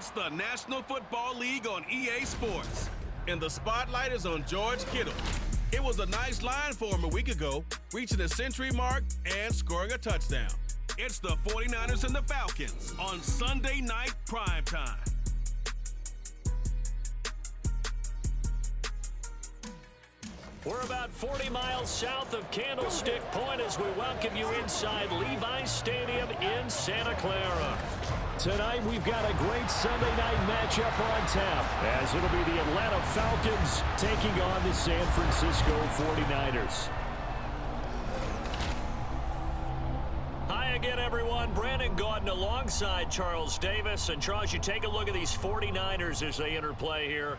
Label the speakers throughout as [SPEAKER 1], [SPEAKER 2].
[SPEAKER 1] It's the National Football League on EA Sports. And the spotlight is on George Kittle. It was a nice line for him a week ago, reaching the century mark and scoring a touchdown. It's the 49ers and the Falcons on Sunday night primetime.
[SPEAKER 2] We're about 40 miles south of Candlestick Point as we welcome you inside Levi's Stadium in Santa Clara. Tonight we've got a great Sunday night matchup on tap, as it'll be the Atlanta Falcons taking on the San Francisco 49ers. Hi again, everyone. Brandon Gaudin alongside Charles Davis. And Charles, you take a look at these 49ers as they enter play here.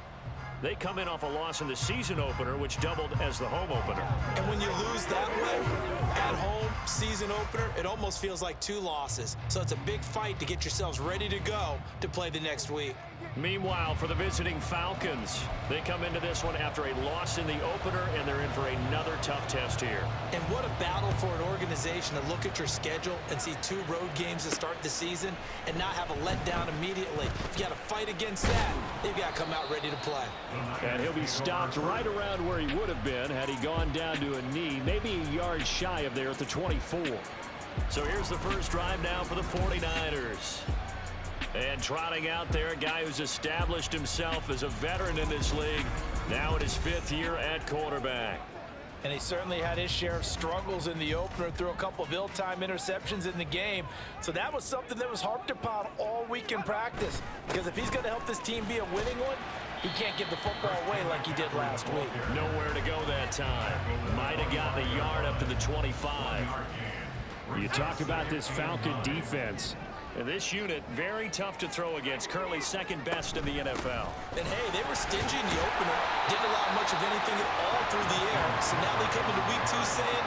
[SPEAKER 2] They come in off a loss in the season opener, which doubled as the home opener.
[SPEAKER 3] And when you lose that way, at home, season opener, it almost feels like two losses. So it's a big fight to get yourselves ready to go to play the next week.
[SPEAKER 2] Meanwhile, for the visiting Falcons, they come into this one after a loss in the opener, and they're in for another tough test here. And
[SPEAKER 3] what a battle for an organization to look at your schedule and see two road games to start the season and not have a letdown immediately. If you got to fight against that, they've got to come out ready to play.
[SPEAKER 2] And he'll be stopped right around where he would have been had he gone down to a knee, maybe a yard shy of there at the 24. So here's the first drive now for the 49ers. And trotting out there, a guy who's established himself as a veteran in this league, now in his 5th year at quarterback.
[SPEAKER 3] And he certainly had his share of struggles in the opener, threw a couple of ill-timed interceptions in the game. So that was something that was harped upon all week in practice. Because if he's going to help this team be a winning one, he can't give the football away like he did last week.
[SPEAKER 2] Nowhere to go that time. Might have gotten a yard up to the 25. You talk about this Falcon defense. And this unit, very tough to throw against, currently second best in the NFL.
[SPEAKER 3] And hey, they were stingy in the opener, didn't allow much of anything at all through the air. So now they come into week 2 saying,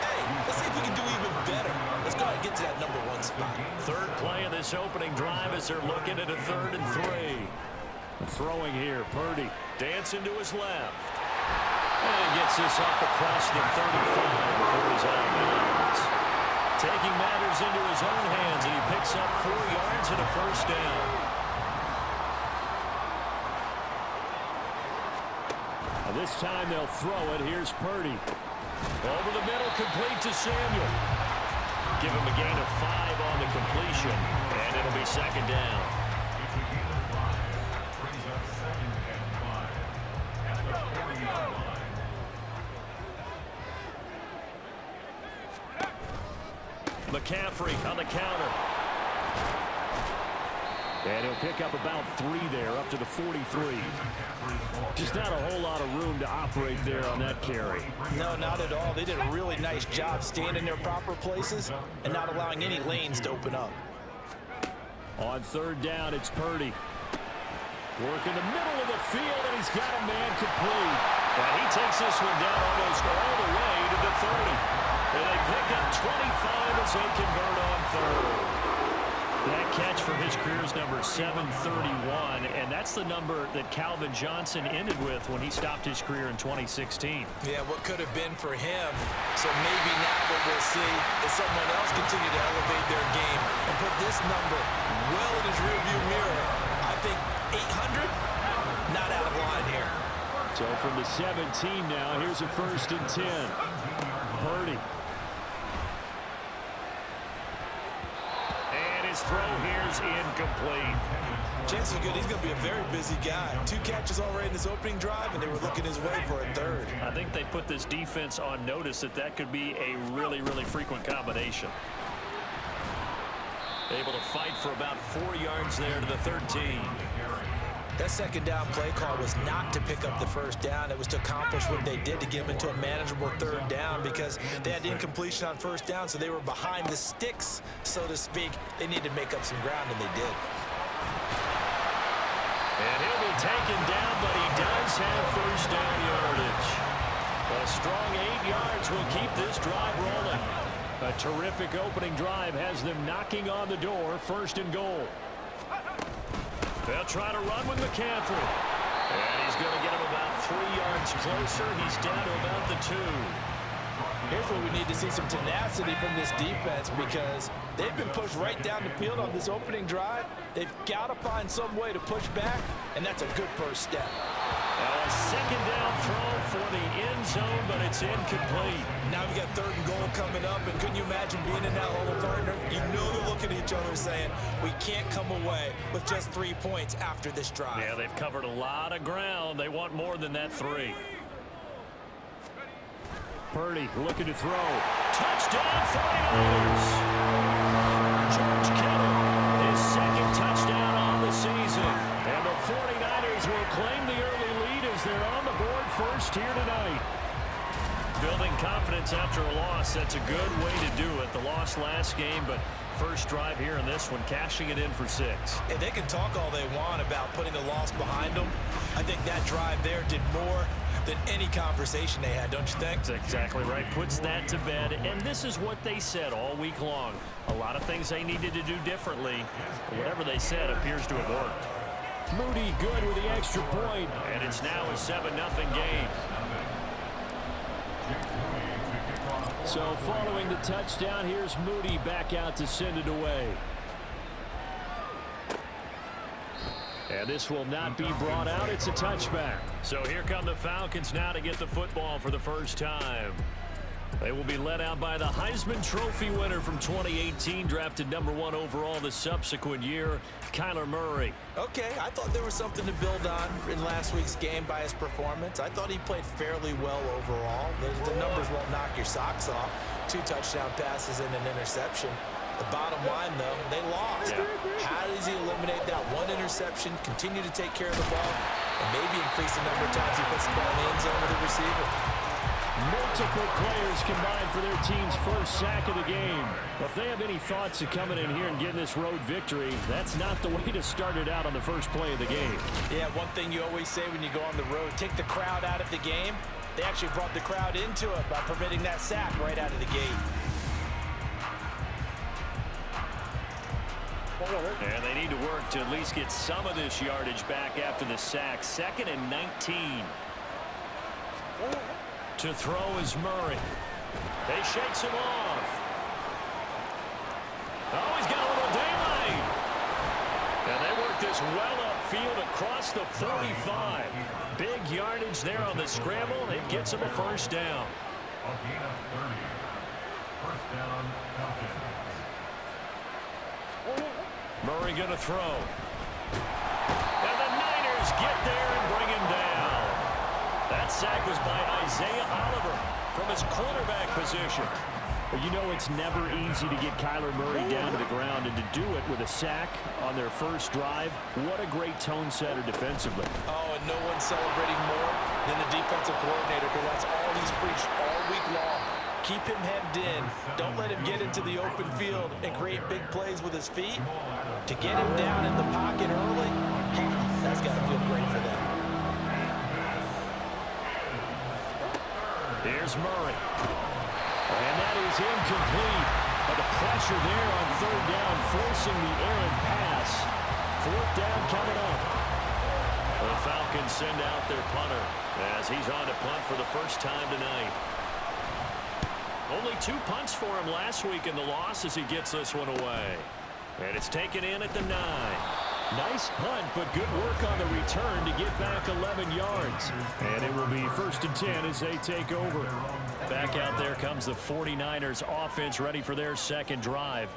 [SPEAKER 3] hey, let's see if we can do even better. Let's go ahead and get to that number 1 spot.
[SPEAKER 2] Third play of this opening drive as they're looking at a 3rd and 3. Throwing here, Purdy dancing to his left. And gets this up across the 35 before he's out of bounds. Taking matters into his own hands, and he picks up 4 yards and a first down. Now this time they'll throw it. Here's Purdy. Over the middle, complete to Samuel. Give him a gain of 5 on the completion, and it'll be second down. McCaffrey on the counter. And he'll pick up about 3 there, up to the 43. Just not a whole lot of room to operate there on that carry.
[SPEAKER 3] No, not at all. They did a really nice job staying in their proper places and not allowing any lanes to open up.
[SPEAKER 2] On 3rd down, it's Purdy. Work in the middle of the field, and he's got a man complete. And he takes this one down almost all the way to the 30. And they pick up 25 as they convert on 3rd. That catch for his career is number 731, and that's the number that Calvin Johnson ended with when he stopped his career in 2016.
[SPEAKER 3] Yeah, what could have been for him. So maybe now what we'll see is someone else continue to elevate their game and put this number well in his rearview mirror. I think 800, not out of line here.
[SPEAKER 2] So from the 17 now, here's a 1st and 10. Purdy. His throw here's incomplete.
[SPEAKER 3] Chances are good he's going to be a very busy guy. 2 catches already in his opening drive, and they were looking his way for a 3rd.
[SPEAKER 2] I think they put this defense on notice that could be a really, really frequent combination. Able to fight for about 4 yards there to the 13.
[SPEAKER 3] That 2nd down play call was not to pick up the 1st down. It was to accomplish what they did to get them into a manageable 3rd down because they had incompletion on 1st down, so they were behind the sticks, so to speak. They needed to make up some ground, and they did.
[SPEAKER 2] And he'll be taken down, but he does have 1st down yardage. A strong 8 yards will keep this drive rolling. A terrific opening drive has them knocking on the door, 1st and goal. They'll try to run with McCaffrey. And he's going to get him about 3 yards closer. He's down to about the 2.
[SPEAKER 3] Here's where we need to see some tenacity from this defense because they've been pushed right down the field on this opening drive. They've got to find some way to push back, and that's a good first step.
[SPEAKER 2] Now a second down throw for the end zone, but it's incomplete.
[SPEAKER 3] Now we got 3rd and goal coming up, and couldn't you imagine being in that little partner? You know they're looking at each other saying, we can't come away with just 3 points after this drive.
[SPEAKER 2] Yeah, they've covered a lot of ground. They want more than that 3. Purdy looking to throw. Touchdown 49ers. George Kittle, his 2nd touchdown on the season. And the 49ers will claim the early lead as they're on the board first here tonight. Building confidence after a loss, that's a good way to do it. The loss last game, but first drive here in this one, cashing it in for 6.
[SPEAKER 3] And they can talk all they want about putting the loss behind them. I think that drive there did more than any conversation they had, don't you think?
[SPEAKER 2] That's exactly right. Puts that to bed, and this is what they said all week long. A lot of things they needed to do differently. Whatever they said appears to have worked. Moody good with the extra point, and it's now a 7-0 game. So following the touchdown, here's Moody back out to send it away. And this will not be brought out. It's a touchback. So here come the Falcons now to get the football for the first time. They will be led out by the Heisman Trophy winner from 2018, drafted #1 overall the subsequent year, Kyler Murray.
[SPEAKER 3] Okay, I thought there was something to build on in last week's game by his performance. I thought he played fairly well overall. The numbers won't knock your socks off. 2 touchdown passes and an interception. The bottom line, though, they lost.
[SPEAKER 2] Yeah.
[SPEAKER 3] How does he eliminate that 1 interception, continue to take care of the ball, and maybe increase the number of times he puts the ball in the end zone with the receiver?
[SPEAKER 2] Multiple players combined for their team's first sack of the game. If they have any thoughts of coming in here and getting this road victory, that's not the way to start it out on the first play of the game.
[SPEAKER 3] Yeah, one thing you always say when you go on the road, take the crowd out of the game. They actually brought the crowd into it by permitting that sack right out of the gate.
[SPEAKER 2] And they need to work to at least get some of this yardage back after the sack. 2nd and 19. To throw is Murray. They shakes him off. Oh, he's got a little daylight. And they work this well upfield across the 45. Big yardage there on the scramble. It gets him a first down. Murray going to throw. And the Niners get there and bring him down. That sack was by Isaiah Oliver from his quarterback position.
[SPEAKER 4] Well, you know it's never easy to get Kyler Murray down to the ground, and to do it with a sack on their first drive, what a great tone setter defensively.
[SPEAKER 3] Oh, and no one's celebrating more than the defensive coordinator, because that's all he's preached all week long. Keep him hemmed in. Don't let him get into the open field and create big plays with his feet. To get him down in the pocket early, that's got to feel great for them.
[SPEAKER 2] Here's Murray. And that is incomplete. But the pressure there on 3rd down, forcing the errant pass. 4th down coming up. The Falcons send out their punter as he's on to punt for the first time tonight. Only 2 punts for him last week in the loss as he gets this one away. And it's taken in at the 9. Nice punt, but good work on the return to get back 11 yards. And it will be 1st and 10 as they take over. Back out there comes the 49ers offense ready for their second drive.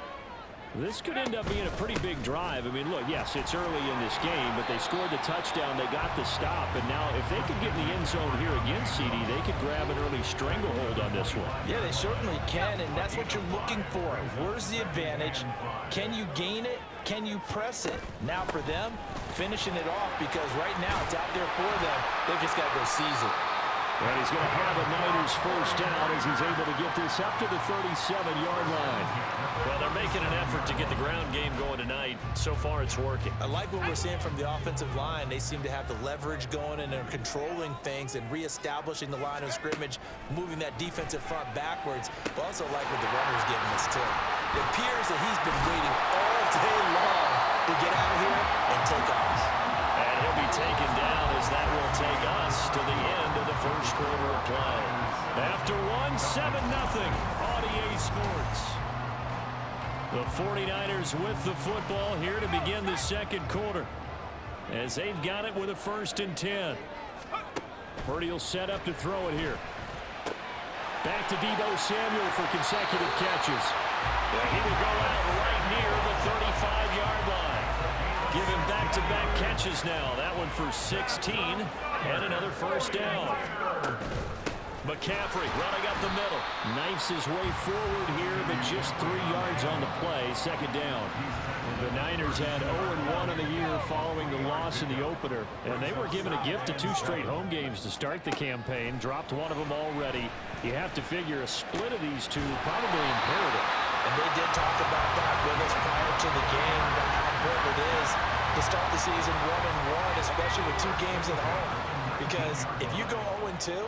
[SPEAKER 2] This could end up being a pretty big drive. I mean, look, yes, it's early in this game, but they scored the touchdown. They got the stop. And now if they could get in the end zone here against CD, they could grab an early stranglehold on this one.
[SPEAKER 3] Yeah, they certainly can, and that's what you're looking for. Where's the advantage? Can you gain it? Can you press it? Now for them, finishing it off, because right now it's out there for them. They've just got to go seize it.
[SPEAKER 2] And he's going to have a Niners first down as he's able to get this up to the 37-yard line. Well, they're making an effort to get the ground game going tonight. So far, it's working.
[SPEAKER 3] I like what we're seeing from the offensive line. They seem to have the leverage going, and they're controlling things and reestablishing the line of scrimmage, moving that defensive front backwards. But also like what the runner's giving us, too. It appears that he's been waiting all day long to get out here and take off.
[SPEAKER 2] And he'll be taken down as that will take us to the end of the first quarter of play.
[SPEAKER 4] After one, 7-0 on EA Sports. The 49ers with the football here to begin the second quarter, as they've got it with a 1st and 10. Purdy will set up to throw it here. Back to Deebo Samuel for consecutive catches. He will go out right near the 35-yard line. Give him back-to-back catches now. That one for 16 and another 1st down. McCaffrey running up the middle. Knifes his way forward here, but just 3 yards on the play. 2nd down. The Niners had 0-1 in the year following the loss in the opener, and they were given a gift of 2 straight home games to start the campaign. Dropped one of them already. You have to figure a split of these two probably imperative.
[SPEAKER 3] And they did talk about that with us prior to the game, about how important it is to start the season 1-1, especially with 2 games at home. Because if you go 0-2,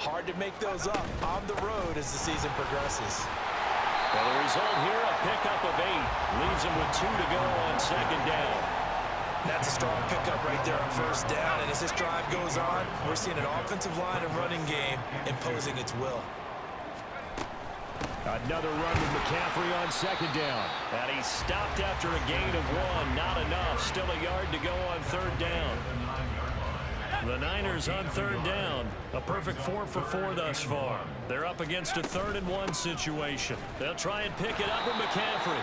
[SPEAKER 3] hard to make those up on the road as the season progresses.
[SPEAKER 4] Well, the result here, a pickup of 8. Leaves him with 2 to go on 2nd down.
[SPEAKER 3] That's a strong pickup right there on 1st down. And as this drive goes on, we're seeing an offensive line and running game imposing its will.
[SPEAKER 4] Another run with McCaffrey on 2nd down. And he stopped after a gain of 1. Not enough. Still a yard to go on 3rd down. The Niners on 3rd down. A perfect 4 for 4 thus far. They're up against a 3rd and 1 situation. They'll try and pick it up with McCaffrey.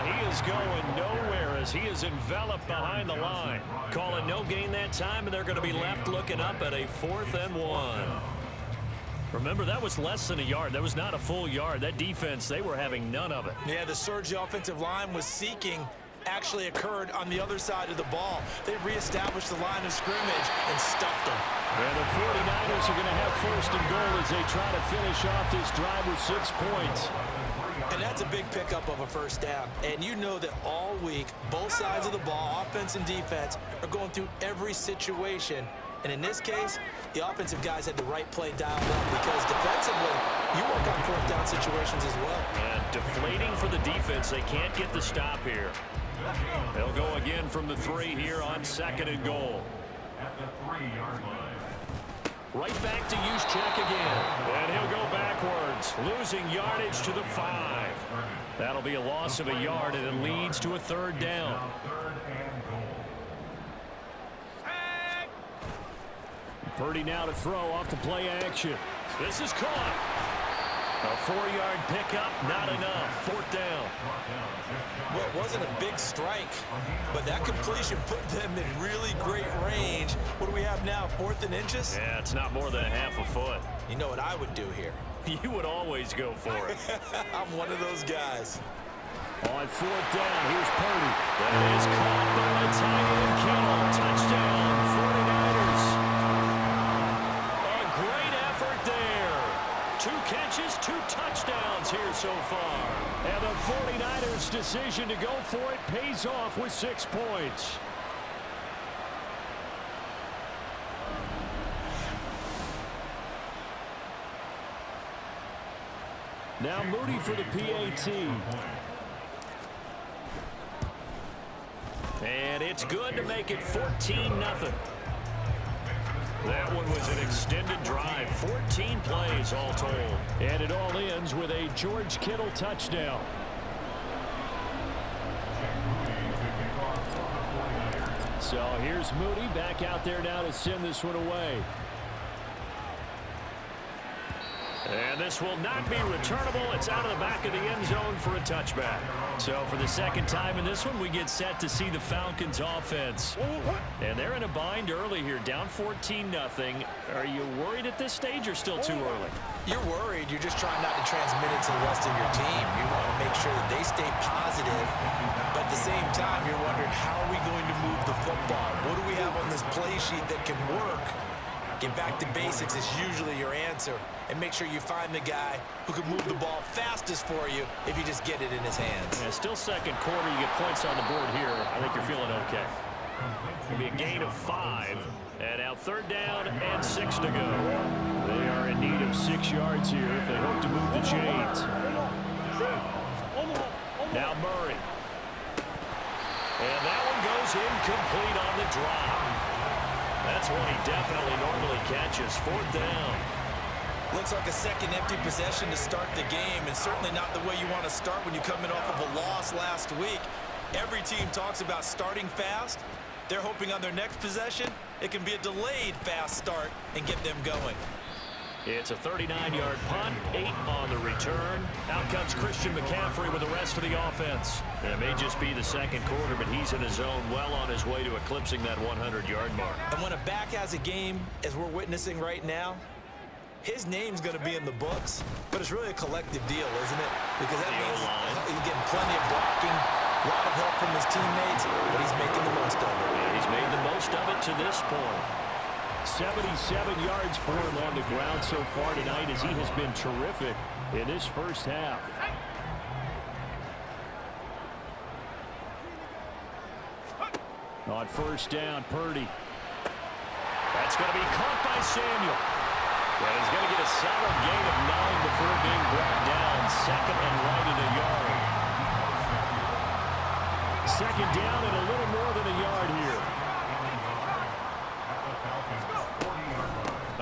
[SPEAKER 4] He is going nowhere as he is enveloped behind the line. Calling no gain that time, and they're going to be left looking up at a 4th and 1. Remember, that was less than a yard. That was not a full yard. That defense, they were having none of it.
[SPEAKER 3] Yeah, the surge the offensive line was seeking actually occurred on the other side of the ball. They reestablished the line of scrimmage and stuffed them.
[SPEAKER 4] And the 49ers are going to have 1st and goal as they try to finish off this drive with 6 points.
[SPEAKER 3] And that's a big pickup of a 1st down. And you know that all week, both sides of the ball, offense and defense, are going through every situation. And in this case, the offensive guys had the right play dialed up because defensively, you work on 4th down situations as well.
[SPEAKER 4] And deflating for the defense. They can't get the stop here. They'll go again from the 3 here on 2nd and goal.
[SPEAKER 5] At the 3-yard line.
[SPEAKER 4] Right back to Juszczyk again. And he'll go backwards, losing yardage to the 5. That'll be a loss of a yard, and it leads to a 3rd down. Purdy now to throw off the play action. This is caught. A 4-yard pickup, not enough. 4th down.
[SPEAKER 3] Well, it wasn't a big strike, but that completion put them in really great range. What do we have now, 4th and inches?
[SPEAKER 4] Yeah, it's not more than a half a foot.
[SPEAKER 3] You know what I would do here?
[SPEAKER 4] You would always go for it.
[SPEAKER 3] I'm one of those guys.
[SPEAKER 4] On 4th down, here's Purdy. That is caught by the tight end Kittle. Touchdown, 49ers. A great effort there. 2 catches, 2 touchdowns here so far. And the 49ers' decision to go for it pays off with 6 points. Now Moody for the PAT. And it's good to make it 14-0. That one was an extended drive, 14 plays all told. And it all ends with a George Kittle touchdown. So here's Moody back out there now to send this one away. And this will not be returnable. It's out of the back of the end zone for a touchback. So for the 2nd time in this one, we get set to see the Falcons offense. And they're in a bind early here, down 14-0. Are you worried at this stage or still too early?
[SPEAKER 3] You're worried. You're just trying not to transmit it to the rest of your team. You want to make sure that they stay positive. But at the same time, you're wondering, how are we going to move the football? What do we have on this play sheet that can work? Get back to basics is usually your answer. And make sure you find the guy who can move the ball fastest for you if you just get it in his hands.
[SPEAKER 4] Yeah, still 2nd quarter. You get points on the board here. I think you're feeling okay. It'll be a gain of 5. And now 3rd down and 6 to go. They are in need of 6 yards here if they hope to move the chains. Now Murray. And that one goes incomplete on the drop. That's one he definitely normally catches. 4th down.
[SPEAKER 3] Looks like a second empty possession to start the game, and certainly not the way you want to start when you're coming off of a loss last week. Every team talks about starting fast. They're hoping on their next possession, it can be a delayed fast start and get them going.
[SPEAKER 4] It's a 39-yard punt, 8 on the return. Out comes Christian McCaffrey with the rest of the offense. And it may just be the second quarter, but he's in his zone, well on his way to eclipsing that 100-yard mark.
[SPEAKER 3] And when a back has a game, as we're witnessing right now, his name's going to be in the books, but it's really a collective deal, isn't it? Because that means he's getting plenty of blocking, a lot of help from his teammates, but he's making the most of it.
[SPEAKER 4] And he's made the most of it to this point.
[SPEAKER 2] 77 yards for him on the ground so far tonight as he has been terrific in this first half. On first down, Purdy.
[SPEAKER 4] That's going to be caught by Samuel. And he's going to get a solid gain of 9 before being brought down. Second and right in a yard.
[SPEAKER 2] Second down and a little more than a yard here.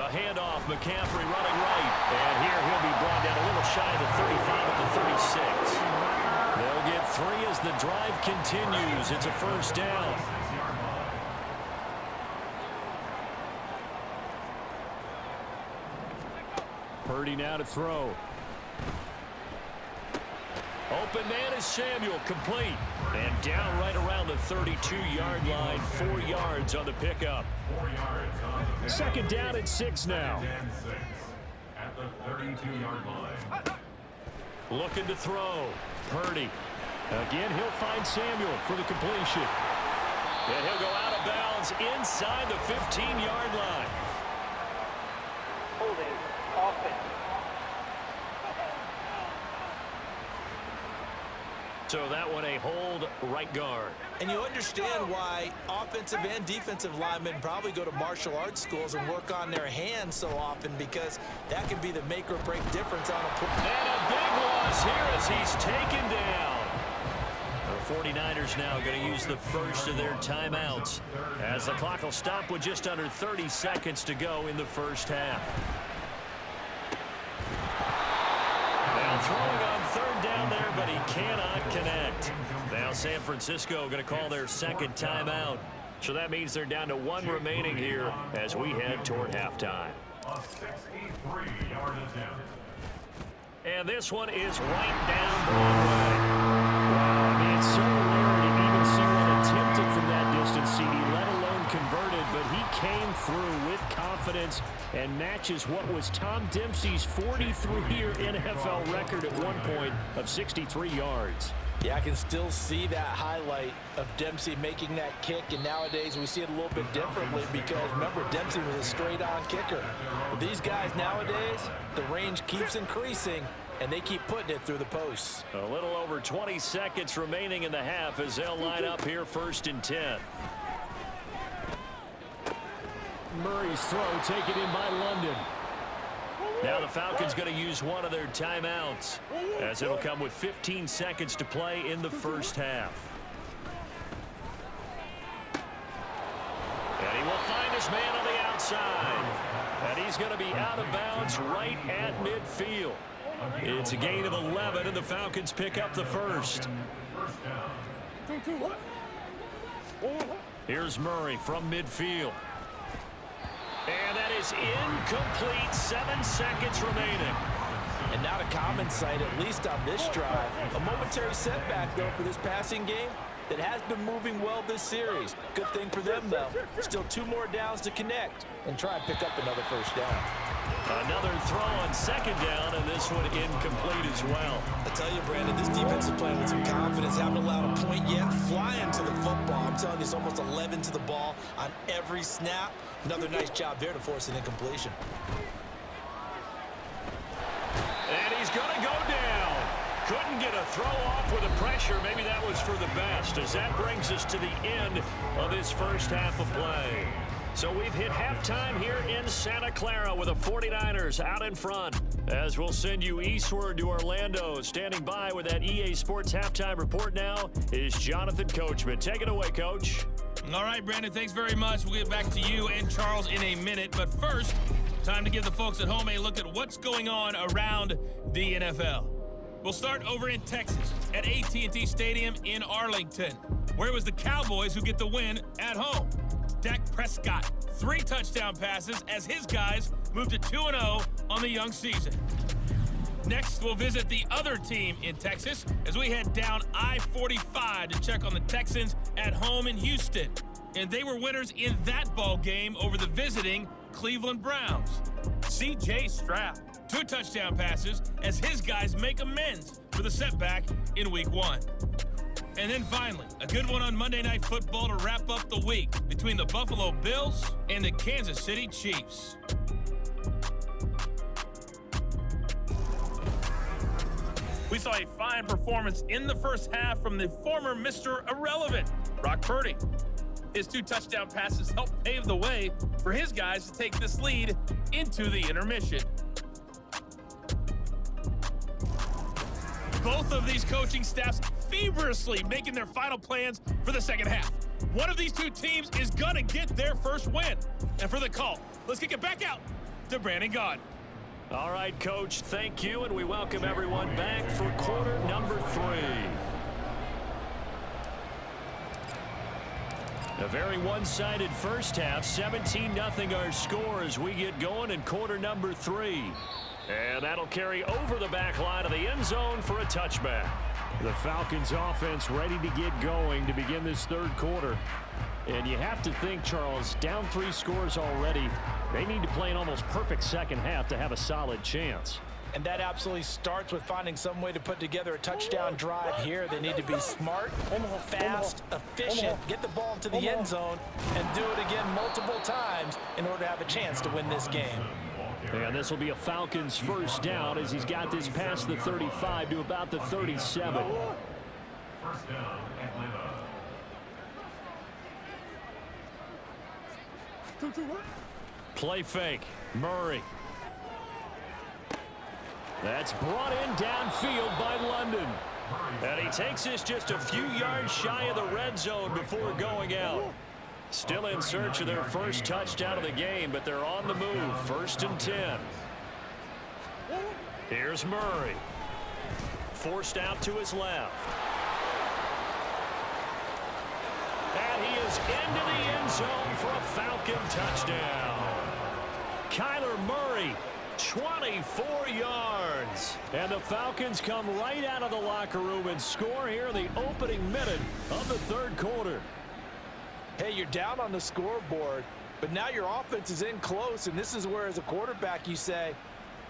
[SPEAKER 4] A handoff, McCaffrey running right. And here he'll be brought down a little shy of the 35 at the 36. They'll get 3 as the drive continues. It's a first down.
[SPEAKER 2] Purdy now to throw.
[SPEAKER 4] Open man is Samuel, complete. And down right around the 32-yard line, 4 yards on the pickup.
[SPEAKER 5] 4 yards on the
[SPEAKER 2] Second down and 6 now.
[SPEAKER 5] and 6 at the 32-yard line.
[SPEAKER 4] Looking to throw. Purdy.
[SPEAKER 2] Again, he'll find Samuel for the completion.
[SPEAKER 4] And he'll go out of bounds inside the 15-yard line.
[SPEAKER 6] Holding offense.
[SPEAKER 4] So that one a hold right guard.
[SPEAKER 3] And you understand why offensive and defensive linemen probably go to martial arts schools and work on their hands so often, because that can be the make or break difference on a play.
[SPEAKER 4] And a big loss here as he's taken down. The 49ers now going to use the first of their timeouts as the clock will stop with just under 30 seconds to go in the first half. Now throwing on third down there, but he cannot connect. Now San Francisco going to call their second timeout. So that means they're down to 1 remaining here as we head toward halftime.
[SPEAKER 5] A 63-yard attempt.
[SPEAKER 4] And this one is right down Broadway.
[SPEAKER 2] Wow, I mean, it's so rare to even see one attempted from that distance, CD, let alone converted, but he came through with confidence and matches what was Tom Dempsey's 43-year NFL record at one point of 63 yards.
[SPEAKER 3] Yeah, I can still see that highlight of Dempsey making that kick, and nowadays we see it a little bit differently because, remember, Dempsey was a straight-on kicker. But these guys nowadays, the range keeps increasing, and they keep putting it through the posts.
[SPEAKER 4] A little over 20 seconds remaining in the half as they'll line up here first and 10.
[SPEAKER 2] Murray's throw taken in by London.
[SPEAKER 4] Now the Falcons going to use one of their timeouts as it'll come with 15 seconds to play in the first half. And he will find his man on the outside. And he's going to be out of bounds right at midfield. It's a gain of 11, and the Falcons pick up the first. Here's Murray from midfield. And that is incomplete. 7 seconds remaining.
[SPEAKER 3] And not a common sight, at least on this drive. A momentary setback, though, for this passing game that has been moving well this series. Good thing for them, though. Still 2 more downs to connect and try and pick up another first down.
[SPEAKER 4] Another throw on second down, and this one incomplete as well.
[SPEAKER 3] I tell you, Brandon, this defense is playing with some confidence. Haven't allowed a point yet. Flying to the football. I'm telling you, it's almost 11 to the ball on every snap. Another nice job there to force an incompletion.
[SPEAKER 4] And he's going to go down. Couldn't get a throw off with the pressure. Maybe that was for the best, as that brings us to the end of this first half of play. So we've hit halftime here in Santa Clara with the 49ers out in front. As we'll send you eastward to Orlando. Standing by with that EA Sports halftime report now is Jonathan Coachman. Take it away, Coach.
[SPEAKER 7] All right, Brandon, thanks very much. We'll get back to you and Charles in a minute. But first,
[SPEAKER 6] Time to give the folks at home a look at what's going on around the NFL. We'll start over in Texas at AT&T Stadium in Arlington, where it was the Cowboys who get the win at home. Dak Prescott, 3 touchdown passes as his guys moved to 2-0 on the young season. Next, we'll visit the other team in Texas as we head down I-45 to check on the Texans at home in Houston. And they were winners in that ball game over the visiting Cleveland Browns. C.J. Stroud, 2 touchdown passes as his guys make amends for the setback in Week 1. And then finally, a good one on Monday Night Football to wrap up the week between the Buffalo Bills and the Kansas City Chiefs. We saw a fine performance in the first half from the former Mr. Irrelevant, Brock Purdy. His 2 touchdown passes helped pave the way for his guys to take this lead into the intermission. Both of these coaching staffs feverishly making their final plans for the second half. One of these 2 teams is gonna get their first win. And for the call, let's kick it back out to Brandon Gaudin.
[SPEAKER 4] All right, Coach, thank you, and we welcome everyone back for quarter number 3. A very one-sided first half, 17-0 our score as we get going in quarter number 3. And that'll carry over the back line of the end zone for a touchback. The Falcons offense ready to get going to begin this third quarter. And you have to think, Charles, down 3 scores already. They need to play an almost perfect second half to have a solid chance.
[SPEAKER 3] And that absolutely starts with finding some way to put together a touchdown drive here. They need to be smart, fast, efficient, get the ball into the end zone, and do it again multiple times in order to have a chance to win this game.
[SPEAKER 4] And this will be a Falcons first down as he's got this past the 35 to about the 37.
[SPEAKER 5] First down, Atlanta.
[SPEAKER 4] Play fake. Murray. That's brought in downfield by London. And he takes this just a few yards shy of the red zone before going out. Still in search of their first touchdown of the game, but they're on the move. 1st and 10. Here's Murray. Forced out to his left. And he is into the end zone for a Falcon touchdown. Kyler Murray, 24 yards. And the Falcons come right out of the locker room and score here in the opening minute of the third quarter.
[SPEAKER 3] Hey, you're down on the scoreboard, but now your offense is in close, and this is where, as a quarterback, you say,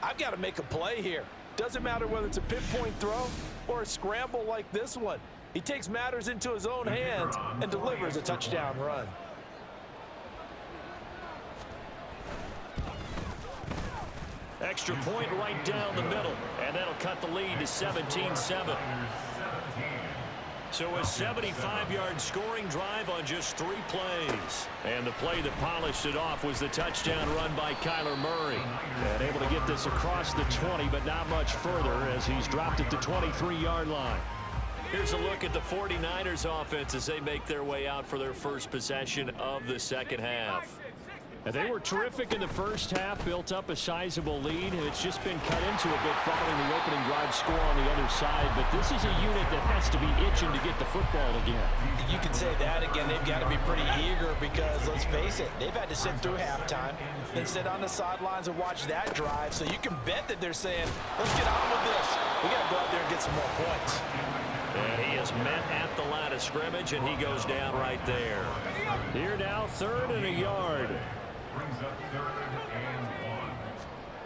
[SPEAKER 3] I've got to make a play here. Doesn't matter whether it's a pinpoint throw or a scramble like this one. He takes matters into his own hands and delivers a touchdown run.
[SPEAKER 4] Extra point right down the middle, and that'll cut the lead to 17-7. So a 75-yard scoring drive on just 3 plays. And the play that polished it off was the touchdown run by Kyler Murray. And able to get this across the 20, but not much further as he's dropped it to 23-yard line. Here's a look at the 49ers offense as they make their way out for their first possession of the second half. And they were terrific in the first half, built up a sizable lead, and it's just been cut into a bit following the opening drive score on the other side. But this is a unit that has to be itching to get the football again.
[SPEAKER 3] You can say that again. They've got to be pretty eager because, let's face it, they've had to sit through halftime and sit on the sidelines and watch that drive. So you can bet that they're saying, let's get on with this. We got to go out there and get some more points.
[SPEAKER 4] And he is met at the line of scrimmage, and he goes down right there. Here now, 3rd and a yard.
[SPEAKER 5] Brings up 3rd and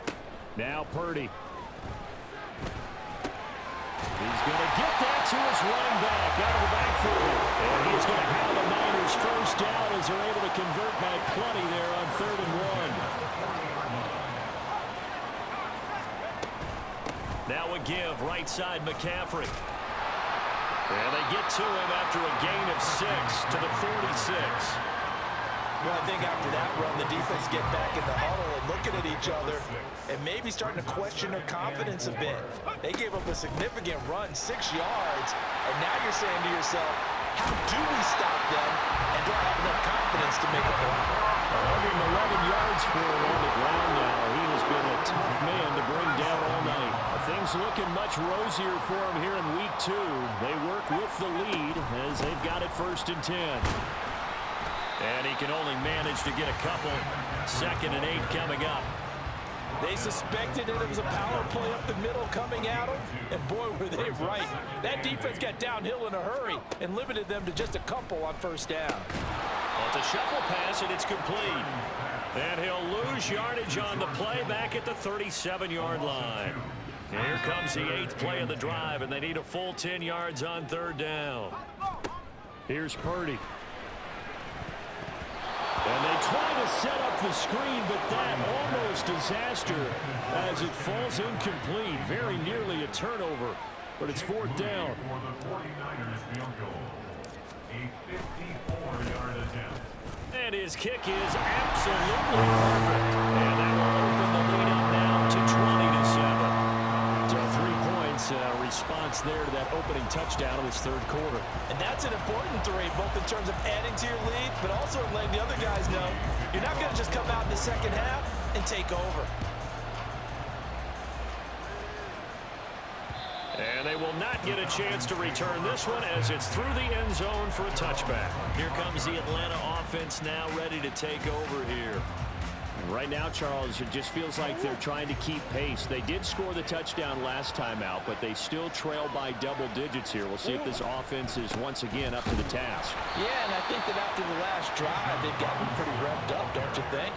[SPEAKER 5] 1.
[SPEAKER 4] Now Purdy. He's going to get that to his running back out of the backfield. And he's going to have the Niners first down as they're able to convert by plenty there on 3rd and 1. Now a give, right side McCaffrey. And they get to him after a gain of 6 to the 46.
[SPEAKER 3] Well, I think after that run, the defense get back in the huddle and looking at each other and maybe starting to question their confidence a bit. They gave up a significant run, 6 yards, and now you're saying to yourself, how do we stop them, and do I have enough confidence to make a play?
[SPEAKER 4] 111 yards for him on the ground now
[SPEAKER 2] looking much rosier for them here in week 2. They work with the lead as they've got it 1st and 10. And he can only manage to get a couple. 2nd and 8 coming up.
[SPEAKER 3] They suspected that it was a power play up the middle coming at them, and boy, were they right. That defense got downhill in a hurry and limited them to just a couple on 1st down.
[SPEAKER 4] Well, it's a shuffle pass, and it's complete. And he'll lose yardage on the play back at the 37-yard line. And here comes the 8th play of the drive, and they need a full 10 yards on 3rd down.
[SPEAKER 2] Here's Purdy. And they try to set up the screen, but that almost disaster as it falls incomplete. Very nearly a turnover, but it's 4th down.
[SPEAKER 5] For the 49ers field goal. A 54-yard attempt.
[SPEAKER 4] And his kick is absolutely perfect. And that will open the lead up now to 20-7.
[SPEAKER 2] So 3 points, response there to that opening touchdown in this 3rd quarter.
[SPEAKER 3] And that's an important 3, both in terms of adding to your lead, but also letting the other guys know you're not going to just come out in the 2nd half and take over.
[SPEAKER 4] And they will not get a chance to return this one as it's through the end zone for a touchback. Here comes the Atlanta offense now ready to take over here.
[SPEAKER 2] Right now, Charles, it just feels like they're trying to keep pace. They did score the touchdown last time out, but they still trail by double digits here. We'll see if this offense is once again up to the task.
[SPEAKER 3] Yeah, and I think that after the last drive, they've gotten pretty revved up, don't you think?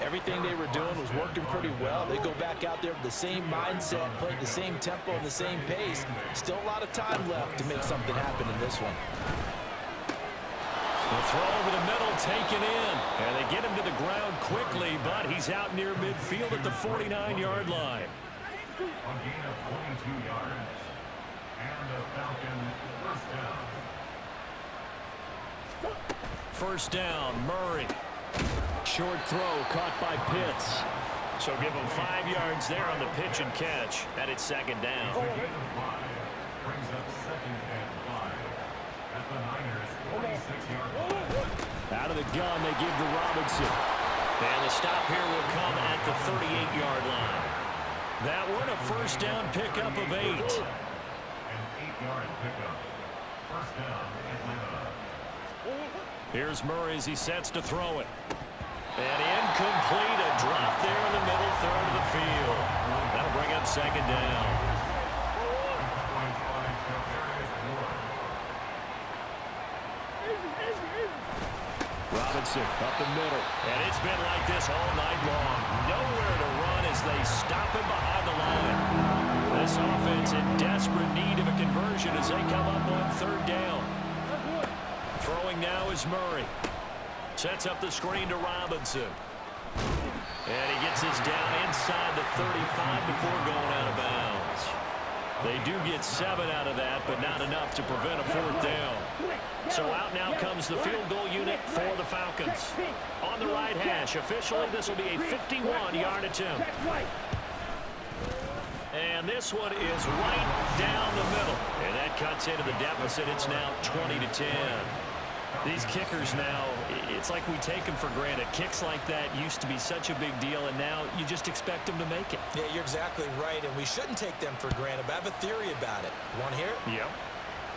[SPEAKER 3] Everything they were doing was working pretty well. They go back out there with the same mindset, playing the same tempo and the same pace. Still a lot of time left to make something happen in this one.
[SPEAKER 4] The throw over the middle taken in. And they get him to the ground quickly, but he's out near midfield at the 49-yard line.
[SPEAKER 5] A gain of 22 yards. And the Falcons 1st down.
[SPEAKER 4] 1st down, Murray.
[SPEAKER 2] Short throw caught by Pitts.
[SPEAKER 4] So give him 5 yards there on the pitch and catch. And it's 2nd down.
[SPEAKER 5] A gain of 5. Brings up 2nd and 5. At the Niners 46-yard line.
[SPEAKER 2] Out of the gun, they give to Robinson.
[SPEAKER 4] And the stop here will come at the 38-yard line. That one a 1st down pickup of 8.
[SPEAKER 5] An 8-yard pickup. 1st down, Atlanta.
[SPEAKER 4] Here's Murray as he sets to throw it. And incomplete, a drop there in the middle 3rd of the field. That'll bring up 2nd down.
[SPEAKER 2] Robinson up the middle.
[SPEAKER 4] And it's been like this all night long. Nowhere to run as they stop him behind the line. This offense in desperate need of a conversion as they come up on 3rd down. Throwing now is Murray. Sets up the screen to Robinson. And he gets this down inside the 35 before going out of bounds. They do get 7 out of that, but not enough to prevent a 4th down. So out now comes the field goal unit for the Falcons. On the right hash, officially this will be a 51-yard attempt. And this one is right down the middle. And that cuts into the deficit. It's now 20-10. These kickers now, it's like we take them for granted. Kicks like that used to be such a big deal, and now you just expect them to make it.
[SPEAKER 3] Yeah, you're exactly right, and we shouldn't take them for granted, but I have a theory about it. You want to hear it?
[SPEAKER 4] Yep.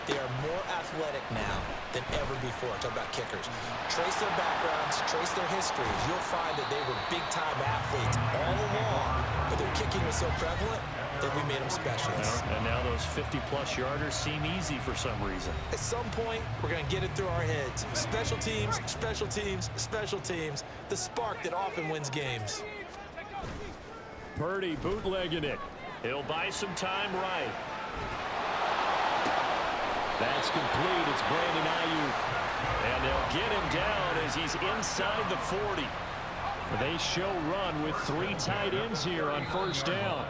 [SPEAKER 3] They are more athletic now than ever before. Talk about kickers. Trace their backgrounds, trace their histories. You'll find that they were big-time athletes all along, but their kicking was so prevalent that we made them specialists.
[SPEAKER 4] And now those 50-plus yarders seem easy for some reason.
[SPEAKER 3] At some point, we're going to get it through our heads. Special teams, special teams, special teams. The spark that often wins games.
[SPEAKER 2] Purdy bootlegging it.
[SPEAKER 4] He'll buy some time right.
[SPEAKER 2] That's complete. It's Brandon Ayuk.
[SPEAKER 4] And they'll get him down as he's inside the 40.
[SPEAKER 2] They show run with 3 tight ends here on 1st down.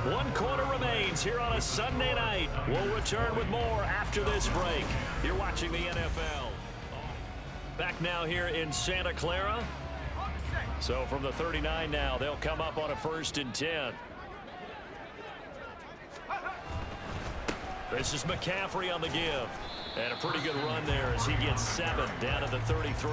[SPEAKER 4] 1 quarter remains here on a Sunday night. We'll return with more after this break. You're watching the NFL. Back now here in Santa Clara. So from the 39 now, they'll come up on a 1st and 10. This is McCaffrey on the give. And a pretty good run there as he gets 7 down to the 33.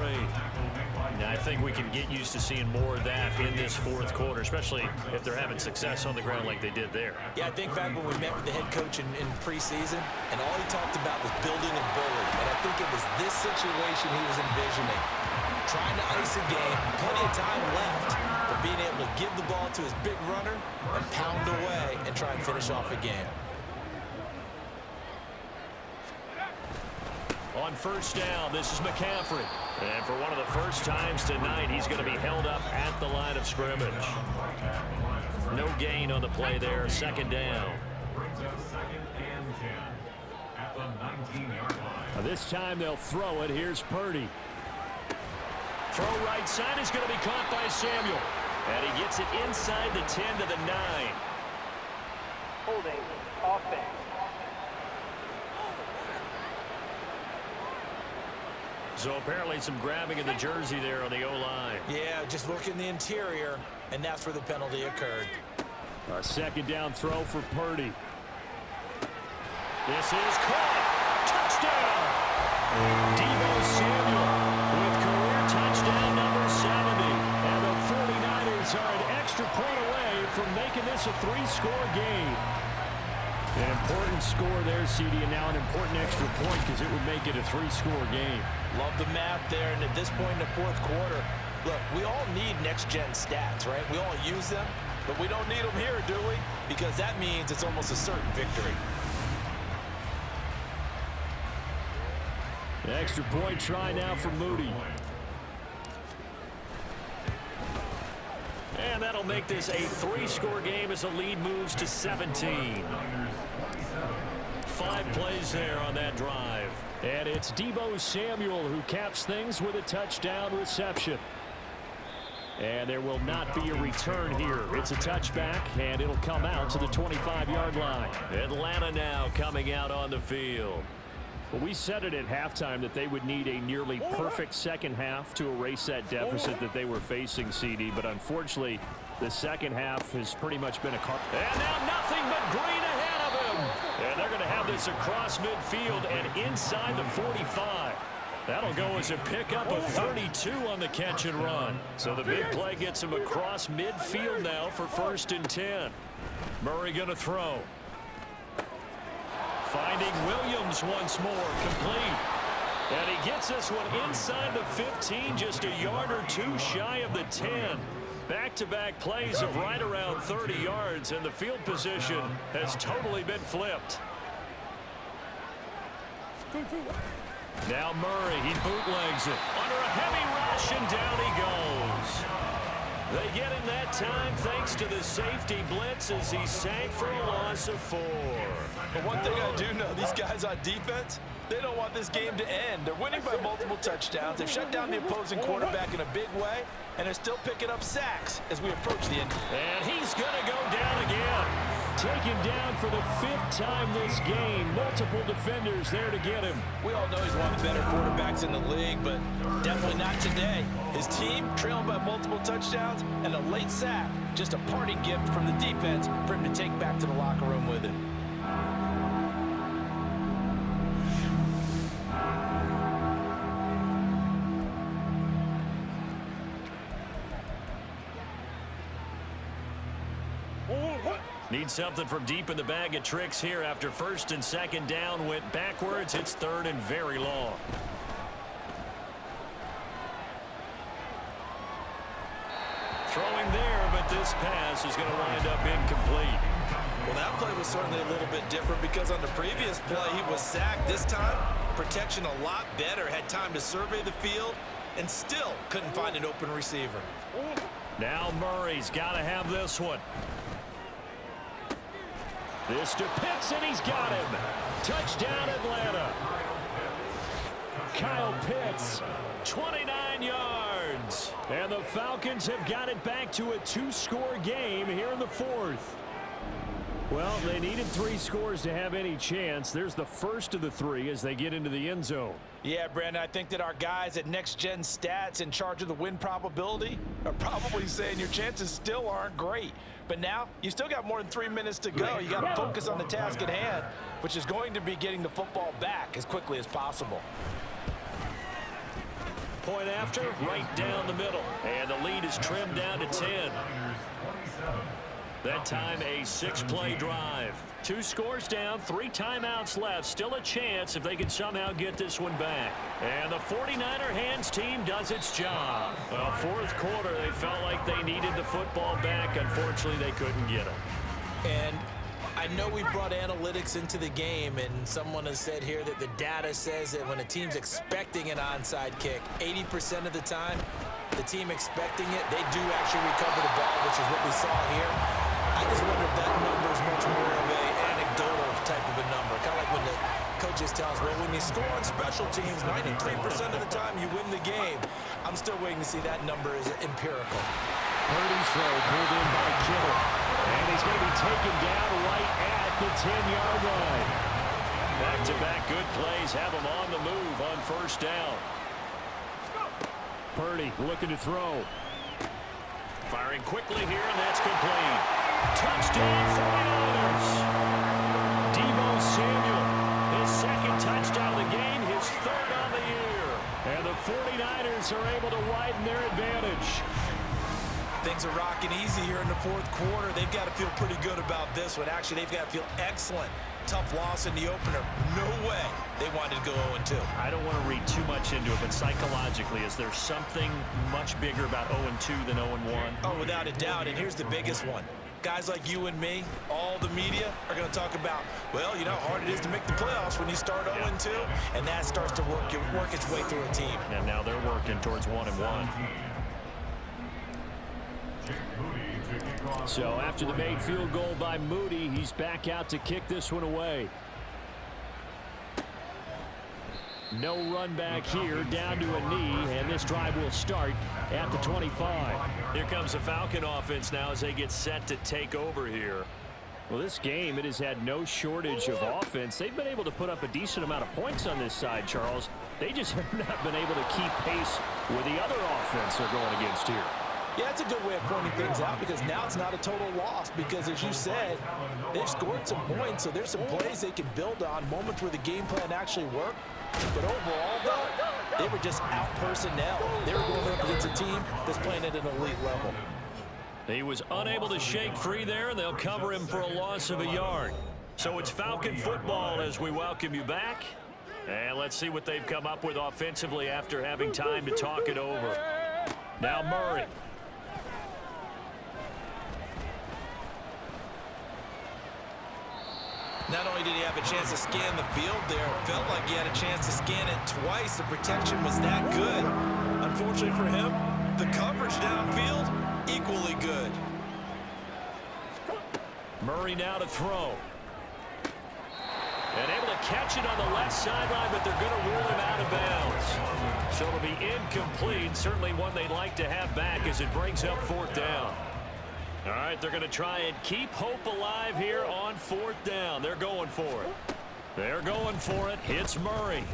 [SPEAKER 4] Now, I think we can get used to seeing more of that in this fourth quarter, especially if they're having success on the ground like they did there.
[SPEAKER 3] Yeah, I think back when we met with the head coach in preseason, and all he talked about was building a bully. And I think it was this situation he was envisioning. Trying to ice a game, plenty of time left, but being able to give the ball to his big runner and pound away and try and finish off a game.
[SPEAKER 4] On first down, this is McCaffrey. And for one of the first times tonight, he's going to be held up at the line of scrimmage. No gain on the play there, second down.
[SPEAKER 5] Brings up 2nd and 10 at the 19-yard line.
[SPEAKER 2] Now this time they'll throw it. Here's Purdy.
[SPEAKER 4] Throw right side is going to be caught by Samuel. And he gets it inside the 10 to the 9.
[SPEAKER 7] Holding offense.
[SPEAKER 4] So apparently some grabbing in the jersey there on the O-line.
[SPEAKER 3] Yeah, just working the interior, and that's where the penalty occurred.
[SPEAKER 2] A second down throw for Purdy.
[SPEAKER 4] This is caught. Touchdown. Deebo Samuel with career touchdown number 70. And the 49ers are an extra point away from making this a 3-score game. An important score there, CD, and now an important extra point because it would make it a 3-score game.
[SPEAKER 3] Love the math there, and at this point in the fourth quarter, look, we all need next-gen stats, right? We all use them, but we don't need them here, do we? Because that means it's almost a certain victory.
[SPEAKER 2] The extra point try now for Moody.
[SPEAKER 4] And that'll make this a 3-score game as the lead moves to 17. 5 plays there on that drive.
[SPEAKER 2] And it's Deebo Samuel who caps things with a touchdown reception. And there will not be a return here. It's a touchback, and it'll come out to the 25-yard line.
[SPEAKER 4] Atlanta now coming out on the field.
[SPEAKER 2] Well, we said it at halftime that they would need a nearly perfect second half to erase that deficit that they were facing, CD. But unfortunately, the second half has pretty much been a car.
[SPEAKER 4] And now nothing but green ahead of him. And they're going to have this across midfield and inside the 45. That'll go as a pickup of 32 on the catch and run. So the big play gets him across midfield now for 1st and 10. Murray going to throw. Finding Williams once more, complete. And he gets this one inside the 15, just a yard or 2 shy of the 10. Back-to-back plays of right around 30 yards, and the field position has totally been flipped. Now Murray, he bootlegs it. Under a heavy rush, and down he goes. They get him that time thanks to the safety blitz as he sank for a loss of 4.
[SPEAKER 3] But one thing I do know, these guys on defense, they don't want this game to end. They're winning by multiple touchdowns. They've shut down the opposing quarterback in a big way, and they're still picking up sacks as we approach the end.
[SPEAKER 4] And he's going to go down again.
[SPEAKER 2] Taken down for the 5th time this game. Multiple defenders there to get him.
[SPEAKER 3] We all know he's one of the better quarterbacks in the league, but definitely not today. His team trailing by multiple touchdowns and a late sack. Just a parting gift from the defense for him to take back to the locker room with him.
[SPEAKER 4] Need something from deep in the bag of tricks here after 1st and 2nd down went backwards. It's 3rd and very long. Throwing there, but this pass is going to wind up incomplete.
[SPEAKER 3] Well, that play was certainly a little bit different because on the previous play, he was sacked. This time, protection a lot better. Had time to survey the field and still couldn't find an open receiver.
[SPEAKER 4] Now Murray's got to have this one. This to Pitts, and he's got him. Touchdown, Atlanta.
[SPEAKER 2] Kyle Pitts.
[SPEAKER 4] 29 yards.
[SPEAKER 2] And the Falcons have got it back to a 2-score game here in the 4th. Well, they needed 3 scores to have any chance. There's the first of the 3 as they get into the end zone.
[SPEAKER 3] Yeah, Brandon, I think that our guys at Next Gen Stats in charge of the win probability are probably saying your chances still aren't great. But now, you still got more than 3 minutes to go. You got to focus on the task at hand. which is going to be getting the football back as quickly as possible.
[SPEAKER 4] Point after, right down the middle. And the lead is trimmed down to 10. That time a 6-play drive. 2 scores down, 3 timeouts left. Still a chance if they can somehow get this one back. And the 49er hands team does its job. Well, fourth quarter, they felt like they needed the football back. Unfortunately, they couldn't get it.
[SPEAKER 3] And I know we brought analytics into the game, and someone has said here that the data says that when a team's expecting an onside kick, 80% of the time, the team expecting it, they do actually recover the ball, which is what we saw here. I just wonder if that number is much more of an anecdotal type of a number. Kind of like when the coaches tell us, well, when you score on special teams, 93% of the time you win the game. I'm still waiting to see that number is empirical.
[SPEAKER 2] Purdy's throw pulled in by Kittle. And he's going to be taken down right at the 10-yard line.
[SPEAKER 4] Back-to-back good plays have them on the move on first down.
[SPEAKER 2] Purdy looking to throw.
[SPEAKER 4] Firing quickly here, and that's complete. Touchdown 49ers. Deebo Samuel, his second touchdown of the game, his third on the year.
[SPEAKER 2] And the 49ers are able to widen their advantage.
[SPEAKER 3] Things are rocking easy here in the fourth quarter. They've got to feel pretty good about this one. Actually, they've got to feel excellent. Tough loss in the opener. No way they wanted to go 0-2.
[SPEAKER 4] I don't want to read too much into it, but psychologically, is there something much bigger about 0-2 than 0-1?
[SPEAKER 3] Oh, without a doubt, and here's the biggest one. Guys like you and me, all the media, are going to talk about, well, you know how hard it is to make the playoffs when you start 0-2, and that starts to work its way through a team.
[SPEAKER 4] And now they're working towards 1-1.
[SPEAKER 2] So after the made field goal by Moody, he's back out to kick this one away. No run back here, down to a knee, and this drive will start at the 25.
[SPEAKER 4] Here comes the Falcon offense now as they get set to take over here.
[SPEAKER 2] Well, this game, it has had no shortage of offense. They've been able to put up a decent amount of points on this side, Charles. They just have not been able to keep pace with the other offense they're going against here.
[SPEAKER 3] Yeah, that's a good way of pointing things out because now it's not a total loss because, as you said, they've scored some points, so there's some plays they can build on, moments where the game plan actually worked. But overall, though, they were just out-personnel. They were going up against a team that's playing at an elite level.
[SPEAKER 4] He was unable to shake free there, and they'll cover him for a loss of a yard. So it's Falcon football as we welcome you back. And let's see what they've come up with offensively after having time to talk it over. Now Murray.
[SPEAKER 3] Not only did he have a chance to scan the field there, it felt like he had a chance to scan it twice. The protection was that good. Unfortunately for him, the coverage downfield, equally good.
[SPEAKER 4] Murray now to throw. And able to catch it on the left sideline, but they're going to rule him out of bounds. So it'll be incomplete. Certainly one they'd like to have back as it brings up fourth down. All right, they're going to try and keep hope alive here on fourth down. They're going for it. They're going for it. It's Murray.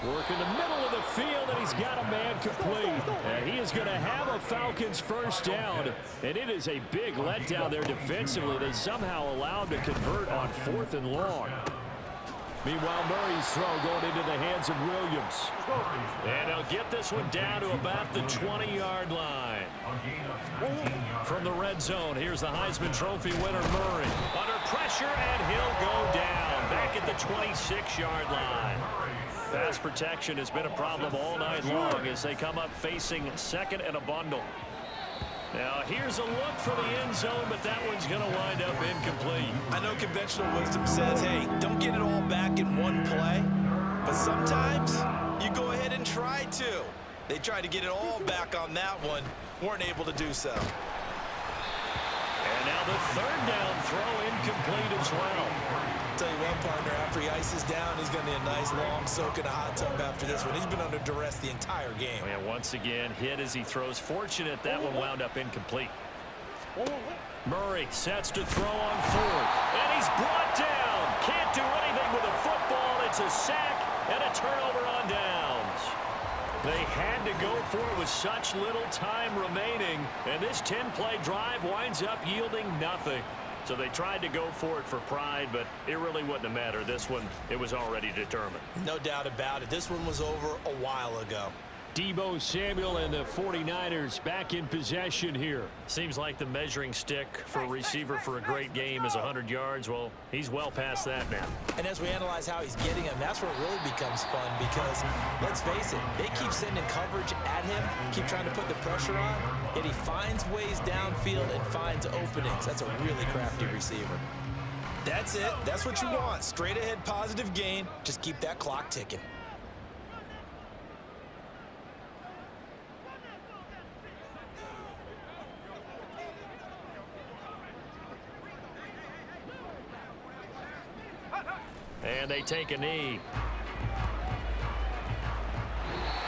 [SPEAKER 2] Work in the middle of the field, and he's got a man complete. And he is going to have a Falcons first down. And it is a big letdown there defensively. They somehow allowed to convert on 4th and long. Meanwhile, Murray's throw going into the hands of Williams.
[SPEAKER 4] And he'll get this one down to about the 20-yard line. From the red zone, here's the Heisman Trophy winner, Murray. Under pressure, and he'll go down. Back at the 26-yard line. Pass protection has been a problem all night long as they come up facing second and a bundle. Now, here's a look for the end zone, but that one's going to wind up incomplete.
[SPEAKER 3] I know conventional wisdom says, hey, don't get it all back in one play. But sometimes you go ahead and try to. They tried to get it all back on that one, weren't able to do so.
[SPEAKER 4] And now the third down throw incomplete as well.
[SPEAKER 3] Tell you what, partner, after he ices down, he's going to need a nice long soak in a hot tub after this one. He's been under duress the entire game.
[SPEAKER 4] Oh, yeah, once again, hit as he throws. Fortunate that one wound up incomplete. Murray sets to throw on fourth. And he's brought down. Can't do anything with a football. It's a sack and a turnover on downs. They had to go for it with such little time remaining. And this 10-play drive winds up yielding nothing. So they tried to go for it for pride, but it really wouldn't have mattered. This one, it was already determined.
[SPEAKER 3] No doubt about it. This one was over a while ago.
[SPEAKER 2] Deebo Samuel and the 49ers back in possession here.
[SPEAKER 4] Seems like the measuring stick for a receiver for a great game is 100 yards. Well, he's well past that now.
[SPEAKER 3] And as we analyze how he's getting him, that's where it really becomes fun because, let's face it, they keep sending coverage at him, keep trying to put the pressure on, yet he finds ways downfield and finds openings. That's a really crafty receiver. That's it. That's what you want. Straight ahead positive gain. Just keep that clock ticking.
[SPEAKER 4] And they take a knee.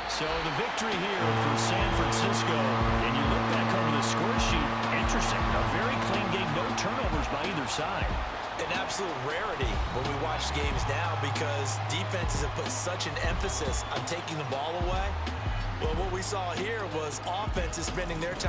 [SPEAKER 2] So the victory here for San Francisco. And you look back over the score sheet, interesting. A very clean game, no turnovers by either side.
[SPEAKER 3] An absolute rarity when we watch games now because defenses have put such an emphasis on taking the ball away. Well, what we saw here was offenses spending their time